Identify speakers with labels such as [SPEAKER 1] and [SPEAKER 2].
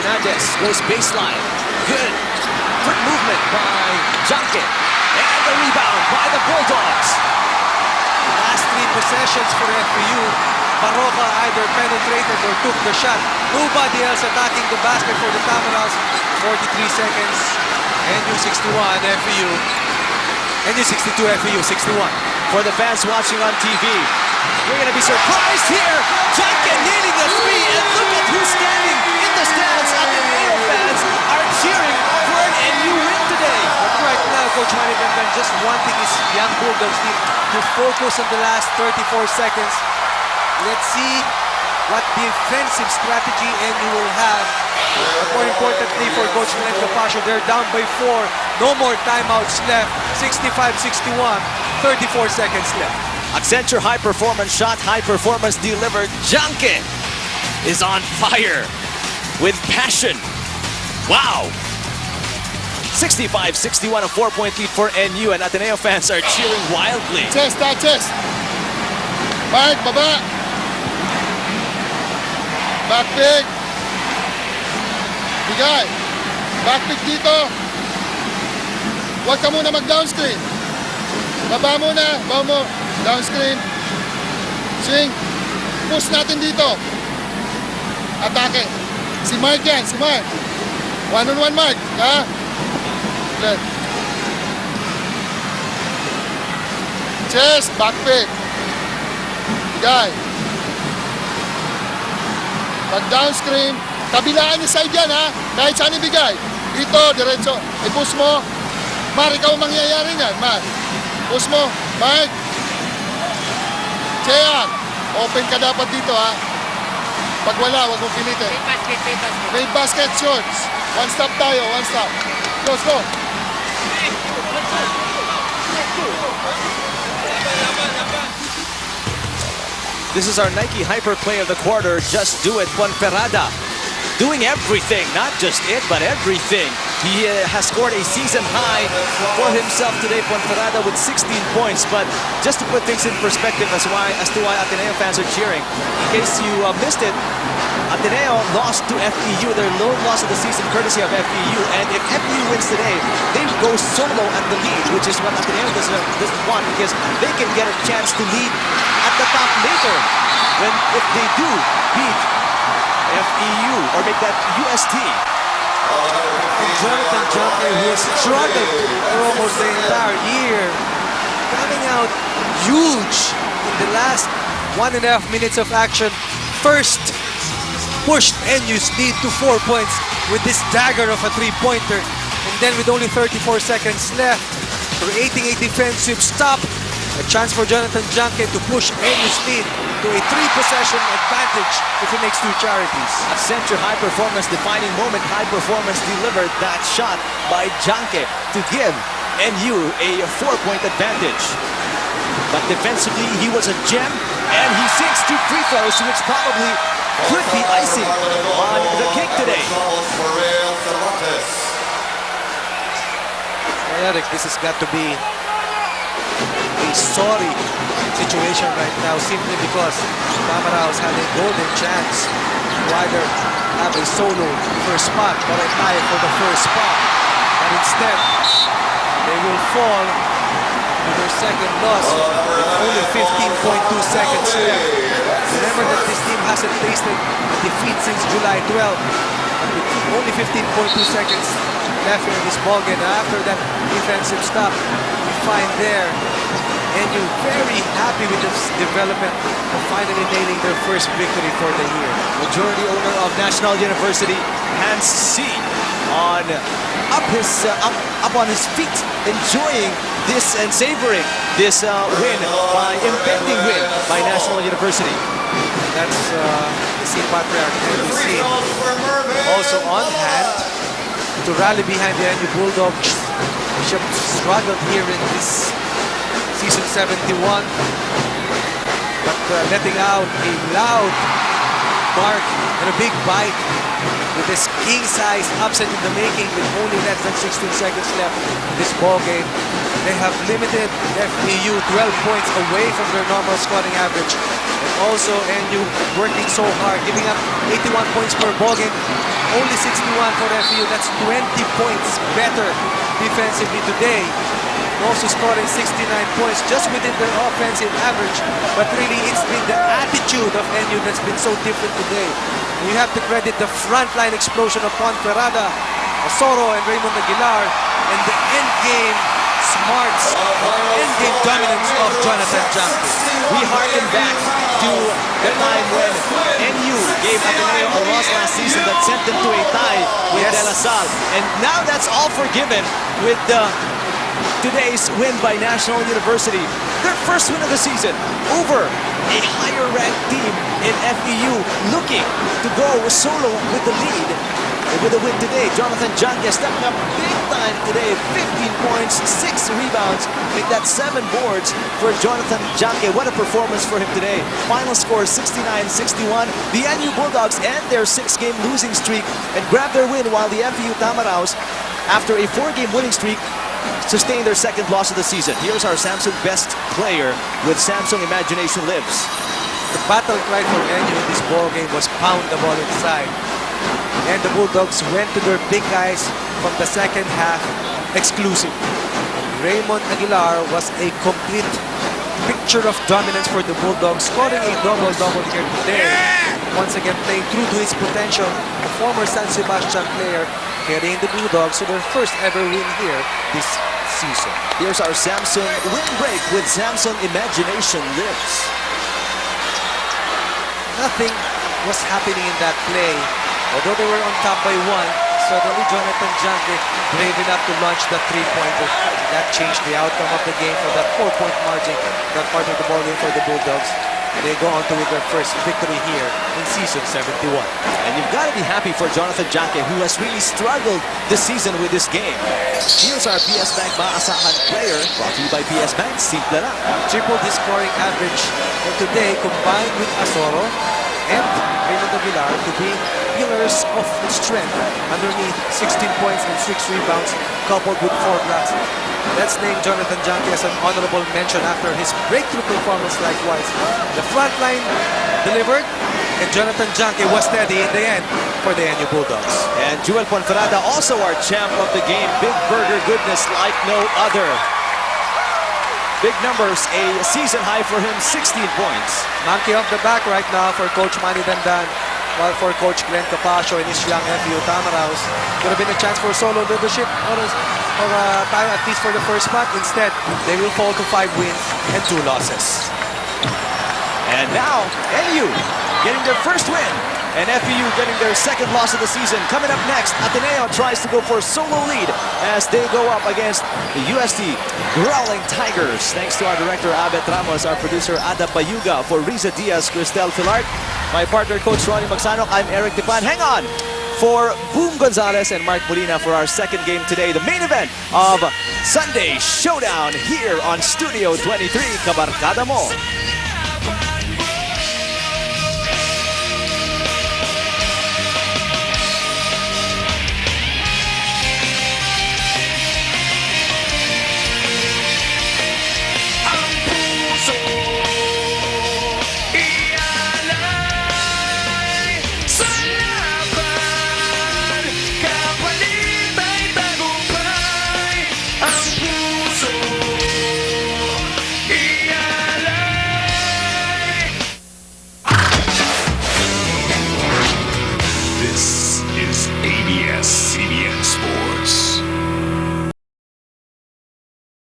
[SPEAKER 1] Fernandez goes baseline. Good. Quick movement by Jahnke. And the rebound by the Bulldogs.
[SPEAKER 2] Last 3 possessions for FPU. Baroka either penetrated or took the shot. Nobody else attacking the basket for the Camerals. 43 seconds. NU 61, FPU. NU 62, FPU 61.
[SPEAKER 1] For the fans watching on TV, you're going to be surprised here. Jahnke nailing the three, and look at who's standing in the stands. Ateneo fans are cheering for an NU win today.
[SPEAKER 2] But right now, Coach Manigangan, just wanting his young Bulldogs team to focus on the last 34 seconds. Let's see what defensive strategy NU will have. But more importantly for Coach Milenko Pasio, they're down by 4. No more timeouts left. 65-61, 34 seconds left.
[SPEAKER 1] Accenture high performance shot, high performance delivered. Jahnke is on fire with passion. Wow! 65-61, a 4-point lead for NU, and Ateneo fans are cheering wildly.
[SPEAKER 3] Chest, chest. Mark, baba. Back pick. Bigay. Back pick dito. Huwag ka muna mag-downscreen. Baba muna. Baba mo. Downscreen. Swing. Push natin dito. Atake. Si Mark yan. Si Mark. One-on-one Mark. Ha? Let. Chest. Back pick. Bigay. Pag downscreen. Kabilaan yung side yan ha. Kahit saan ibigay. Dito. Diretso. I-push mo. Mark, ikaw mangyayari yan. Mark. Push mo. Mark. Cheyan. Open ka dapat dito ha. Pag wala, wag mong pilitin. May basket shorts. One stop tayo. One stop. Let's go.
[SPEAKER 1] This is our Nike Hyper Play of the quarter. Just do it. Ponferrada doing everything, not just it, but everything. He has scored a season high for himself today, Ponferrada, with 16 points. But just to put things in perspective as to why Ateneo fans are cheering, in case you missed it, Ateneo lost to FEU, their lone loss of the season, courtesy of FEU. And if FEU wins today, they go solo at the lead, which is what Ateneo doesn't want, because they can get a chance to lead at the top later, if they do beat FEU or make that UST.
[SPEAKER 2] And Jonathan Jahnke, who has struggled for almost the entire year, coming out huge in the last 1.5 minutes of action. First, pushed NU's lead to 4 points with this dagger of a three-pointer. And then with only 34 seconds left, creating a defensive stop, a chance for Jonathan Jahnke to push NU's lead to a 3-possession advantage if he makes 2 charities.
[SPEAKER 1] Accenture high performance defining moment, high performance delivered that shot by Jahnke to give NU a 4-point advantage. But defensively, he was a gem, and he sinks 2 free throws, which probably could be icing on the cake today.
[SPEAKER 2] Eric, this has got to be a sorry situation right now, simply because Camerals had a golden chance to either have a solo first spot or a tie for the first spot. But instead, they will fall to their second loss with only 15.2 seconds left. Remember that this team hasn't tasted a defeat since July 12th. But with only 15.2 seconds left in this ballgame, after that defensive stop, we find there NU very happy with this development of finally nailing their first victory for the year.
[SPEAKER 1] Majority owner of National University, Hans C, up on his feet, enjoying this and savoring this impending win by National University.
[SPEAKER 2] And that's the C Patriarch NBC also on hand to rally behind the NU Bulldogs, which have struggled here in this season 71, but letting out a loud bark and a big bite with this king-size upset in the making with only less than 16 seconds left in this ball game. They have limited FEU 12 points away from their normal scoring average, and also NU working so hard, giving up 81 points per ball game only 61 for FEU. That's 20 points better defensively today. Also scoring 69 points just within their offensive average. But really, it's been the attitude of NU that's been so different today. You have to credit the frontline explosion of Ponferrada, Asoro, and Raymond Aguilar, and the endgame smarts, endgame dominance of Jonathan Jahnke.
[SPEAKER 1] We harken back to the time when NU gave Ateneo a loss last season that sent them to a tie with
[SPEAKER 2] Yes.
[SPEAKER 1] De La Salle. And now that's all forgiven with today's win by National University. Their first win of the season over a higher-ranked team in FEU, looking to go solo with the lead. With a win today, Jonathan Jahnke stepping up big time today. 15 points, 6 rebounds. Make that 7 boards for Jonathan Jahnke. What a performance for him today. Final score 69-61. The NU Bulldogs end their 6-game losing streak and grab their win, while the FEU Tamaraos, after a 4-game winning streak, sustain their 2nd loss of the season. Here's our Samsung best player with Samsung Imagination Lives.
[SPEAKER 2] The battle cry for NU in this ball game was pound the ball inside. And the Bulldogs went to their big guys from the second half exclusive. Raymond Aguilar was a complete picture of dominance for the Bulldogs, scoring a double-double here today. Once again playing true to his potential, a former San Sebastian player carrying the Bulldogs to their first ever win here this season.
[SPEAKER 1] Here's our Samsung win break with Samsung Imagination Lives.
[SPEAKER 2] Nothing was happening in that play. Although they were on top by 1, suddenly Jonathan Jahnke brave enough to launch the 3-pointer. That changed the outcome of the game for that 4-point margin, that part of the ball game for the Bulldogs. And they go on to win their first victory here in season 71.
[SPEAKER 1] And you've got to be happy for Jonathan Jahnke, who has really struggled this season with this game. Here's our PS Bank Maasahan player, brought to you by PS Bank. Simple lang.
[SPEAKER 2] Triple the scoring average, and today combined with Asoro and Raymond Aguilar to be pillars of strength underneath. 16 points and 6 rebounds coupled with 4 blocks. Let's name Jonathan Jahnke as an honorable mention after his breakthrough performance likewise. The front line delivered, and Jonathan Jahnke was steady in the end for the NU Bulldogs.
[SPEAKER 1] And Joel Ponferrada, also our champ of the game. Big burger goodness like no other. Big numbers, a season high for him, 16 points.
[SPEAKER 2] Monkey off the back right now for Coach Manny Dandan, while for Coach Glenn Capasio and his young FEU Tamaraos, could have been a chance for solo leadership or tie at least for the first spot. Instead, they will fall to 5 wins and 2 losses.
[SPEAKER 1] And now, NU getting their first win, and FEU getting their 2nd loss of the season. Coming up next, Ateneo tries to go for a solo lead as they go up against the UST Growling Tigers. Thanks to our director, Abet Ramos, our producer, Ada Payuga, for Riza Diaz, Cristel Filart, my partner, Coach Ronnie Magsanok. I'm Eric Tipan. Hang on for Boom Gonzalez and Mark Molina for our 2nd game today. The main event of Sunday Showdown here on Studio 23. Kabarkada mo.